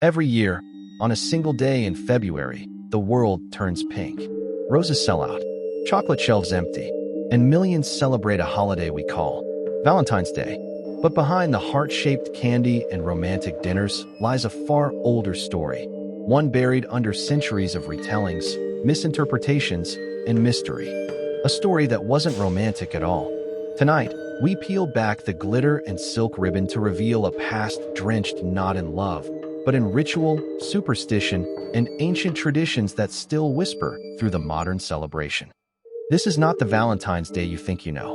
Every year, on a single day in February, the world turns pink. Roses sell out, chocolate shelves empty, and millions celebrate a holiday we call Valentine's Day. But behind the heart-shaped candy and romantic dinners lies a far older story, one buried under centuries of retellings, misinterpretations, and mystery. A story that wasn't romantic at all. Tonight, we peel back the glitter and silk ribbon to reveal a past drenched not in love, but in ritual, superstition, and ancient traditions that still whisper through the modern celebration. This is not the Valentine's Day you think you know.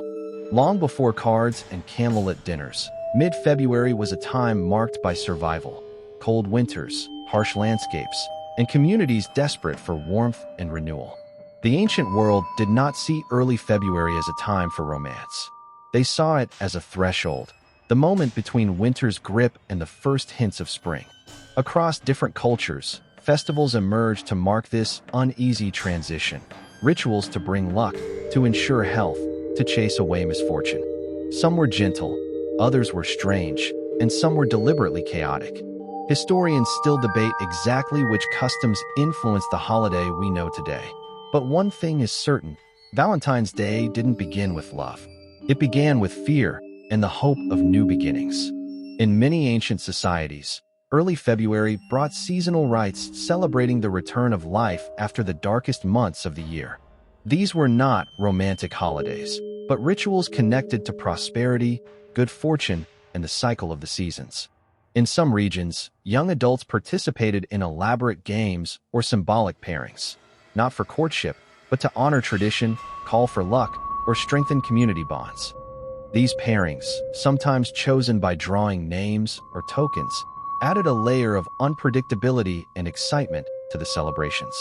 Long before cards and candlelit dinners, mid-February was a time marked by survival, cold winters, harsh landscapes, and communities desperate for warmth and renewal. The ancient world did not see early February as a time for romance. They saw it as a threshold, the moment between winter's grip and the first hints of spring. Across different cultures, festivals emerged to mark this uneasy transition. Rituals to bring luck, to ensure health, to chase away misfortune. Some were gentle, others were strange, and some were deliberately chaotic. Historians still debate exactly which customs influenced the holiday we know today. But one thing is certain, Valentine's Day didn't begin with love. It began with fear and the hope of new beginnings. In many ancient societies, early February brought seasonal rites celebrating the return of life after the darkest months of the year. These were not romantic holidays, but rituals connected to prosperity, good fortune, and the cycle of the seasons. In some regions, young adults participated in elaborate games or symbolic pairings, not for courtship, but to honor tradition, call for luck, or strengthen community bonds. These pairings, sometimes chosen by drawing names or tokens, added a layer of unpredictability and excitement to the celebrations.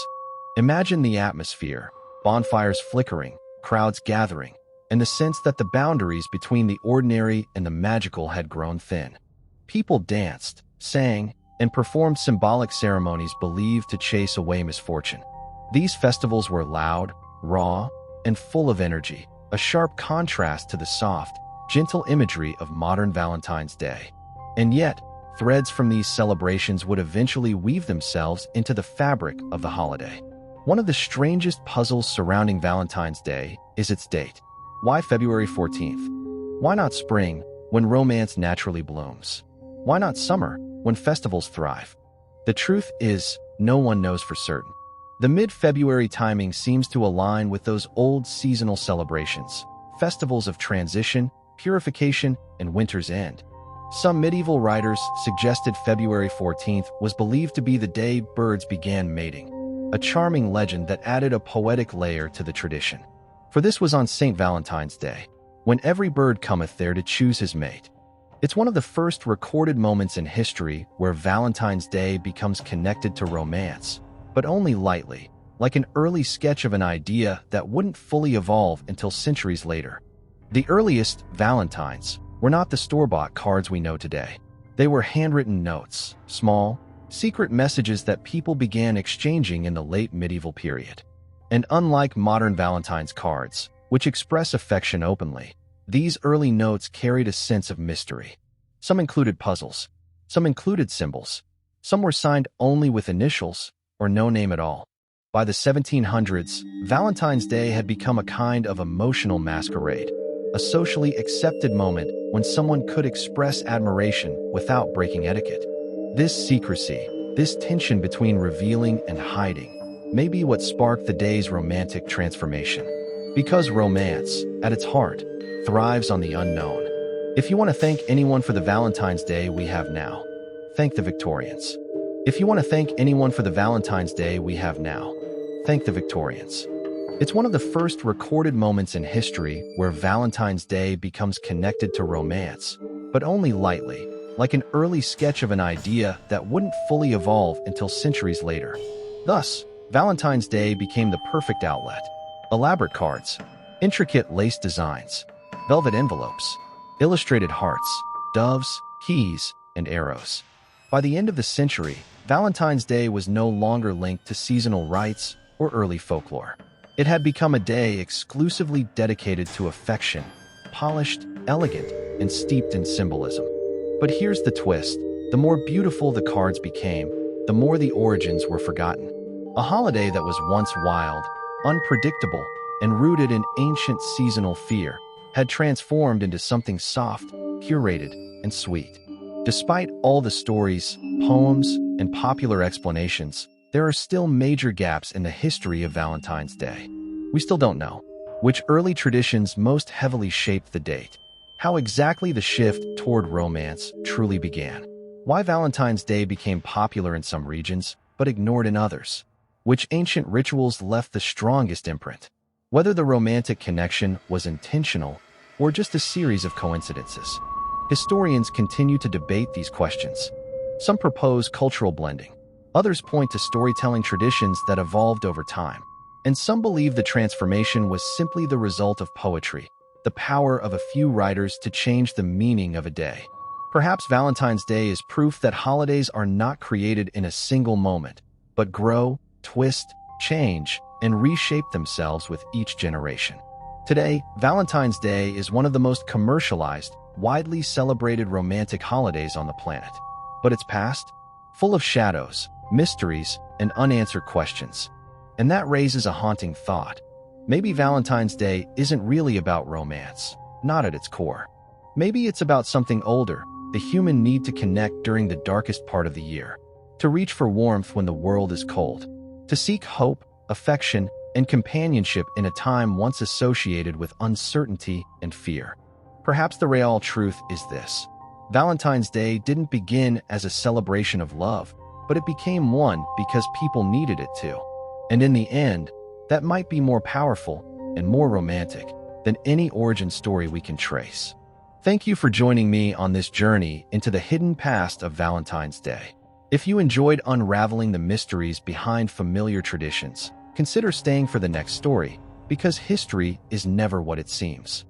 Imagine the atmosphere, bonfires flickering, crowds gathering, and the sense that the boundaries between the ordinary and the magical had grown thin. People danced, sang, and performed symbolic ceremonies believed to chase away misfortune. These festivals were loud, raw, and full of energy, a sharp contrast to the soft, gentle imagery of modern Valentine's Day. And yet, threads from these celebrations would eventually weave themselves into the fabric of the holiday. One of the strangest puzzles surrounding Valentine's Day is its date. Why February 14th? Why not spring, when romance naturally blooms? Why not summer, when festivals thrive? The truth is, no one knows for certain. The mid-February timing seems to align with those old seasonal celebrations, festivals of transition, purification, and winter's end. Some medieval writers suggested February 14th was believed to be the day birds began mating, a charming legend that added a poetic layer to the tradition. For this was on St. Valentine's Day, when every bird cometh there to choose his mate. It's one of the first recorded moments in history where Valentine's Day becomes connected to romance, but only lightly, like an early sketch of an idea that wouldn't fully evolve until centuries later. The earliest Valentines were not the store-bought cards we know today. They were handwritten notes, small, secret messages that people began exchanging in the late medieval period. And unlike modern Valentine's cards, which express affection openly, these early notes carried a sense of mystery. Some included puzzles, some included symbols, some were signed only with initials or no name at all. By the 1700s, Valentine's Day had become a kind of emotional masquerade, a socially accepted moment when someone could express admiration without breaking etiquette. This secrecy, this tension between revealing and hiding, may be what sparked the day's romantic transformation. Because romance, at its heart, thrives on the unknown. If you want to thank anyone for the Valentine's Day we have now, thank the Victorians. If you want to thank anyone for the Valentine's Day we have now, thank the Victorians. It's one of the first recorded moments in history where Valentine's Day becomes connected to romance, but only lightly, like an early sketch of an idea that wouldn't fully evolve until centuries later. Thus, Valentine's Day became the perfect outlet. Elaborate cards, intricate lace designs, velvet envelopes, illustrated hearts, doves, keys, and arrows. By the end of the century, Valentine's Day was no longer linked to seasonal rites or early folklore. It had become a day exclusively dedicated to affection, polished, elegant, and steeped in symbolism. But here's the twist. The more beautiful the cards became, the more the origins were forgotten. A holiday that was once wild, unpredictable, and rooted in ancient seasonal fear had transformed into something soft, curated, and sweet. Despite all the stories, poems, and popular explanations, there are still major gaps in the history of Valentine's Day. We still don't know which early traditions most heavily shaped the date, how exactly the shift toward romance truly began, why Valentine's Day became popular in some regions but ignored in others, which ancient rituals left the strongest imprint, whether the romantic connection was intentional or just a series of coincidences. Historians continue to debate these questions. Some propose cultural blending, others point to storytelling traditions that evolved over time, and some believe the transformation was simply the result of poetry, the power of a few writers to change the meaning of a day. Perhaps Valentine's Day is proof that holidays are not created in a single moment, but grow, twist, change, and reshape themselves with each generation. Today, Valentine's Day is one of the most commercialized, widely celebrated romantic holidays on the planet. But its past? Full of shadows, mysteries, and unanswered questions. And that raises a haunting thought. Maybe Valentine's Day isn't really about romance, not at its core. Maybe it's about something older, the human need to connect during the darkest part of the year, to reach for warmth when the world is cold, to seek hope, affection, and companionship in a time once associated with uncertainty and fear. Perhaps the real truth is this: Valentine's Day didn't begin as a celebration of love, but it became one because people needed it to. And in the end, that might be more powerful and more romantic than any origin story we can trace. Thank you for joining me on this journey into the hidden past of Valentine's Day. If you enjoyed unraveling the mysteries behind familiar traditions, consider staying for the next story, because history is never what it seems.